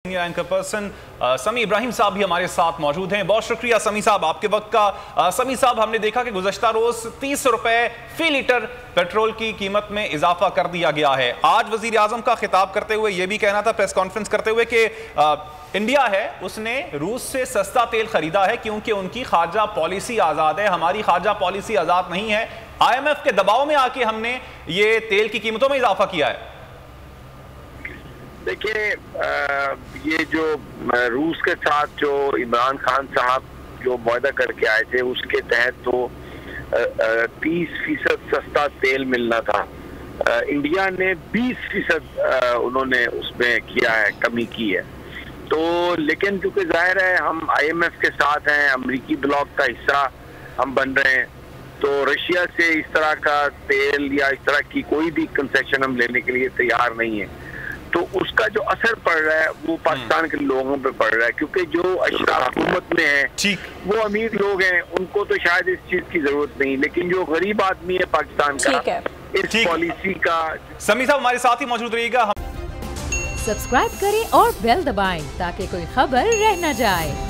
Anchor person समी इब्राहिम साहब भी हमारे साथ मौजूद हैं। बहुत शुक्रिया समी साहब आपके वक्त का। समी साहब, हमने देखा कि गुज़श्ता रोज 30 रुपए फी लीटर पेट्रोल की कीमत में इजाफा कर दिया गया है। आज वजीर आजम का खिताब करते हुए यह भी कहना था प्रेस कॉन्फ्रेंस करते हुए कि इंडिया है उसने रूस से सस्ता तेल खरीदा है क्योंकि उनकी खारजा पॉलिसी आज़ाद है, हमारी खारजा पॉलिसी आज़ाद नहीं है। IMF के दबाव में आके हमने ये तेल की कीमतों में इजाफा किया है। देखिए, ये जो रूस के साथ जो इमरान खान साहब जो वायदा करके आए थे उसके तहत तो 30% सस्ता तेल मिलना था। इंडिया ने 20% उन्होंने उसमें किया है, कमी की है। तो लेकिन क्योंकि जाहिर है हम IMF के साथ हैं, अमेरिकी ब्लॉक का हिस्सा हम बन रहे हैं, तो रशिया से इस तरह का तेल या इस तरह की कोई भी कंसेशन हम लेने के लिए तैयार नहीं है। तो उसका जो असर पड़ रहा है वो पाकिस्तान के लोगों पे पड़ रहा है, क्योंकि जो अशराफ हुकूमत में है वो अमीर लोग हैं, उनको तो शायद इस चीज की जरूरत नहीं, लेकिन जो गरीब आदमी है पाकिस्तान का इस पॉलिसी का। समी साहब हमारे साथ ही मौजूद रहिएगा। सब्सक्राइब करें और बेल दबाएं ताकि कोई खबर रह न जाए।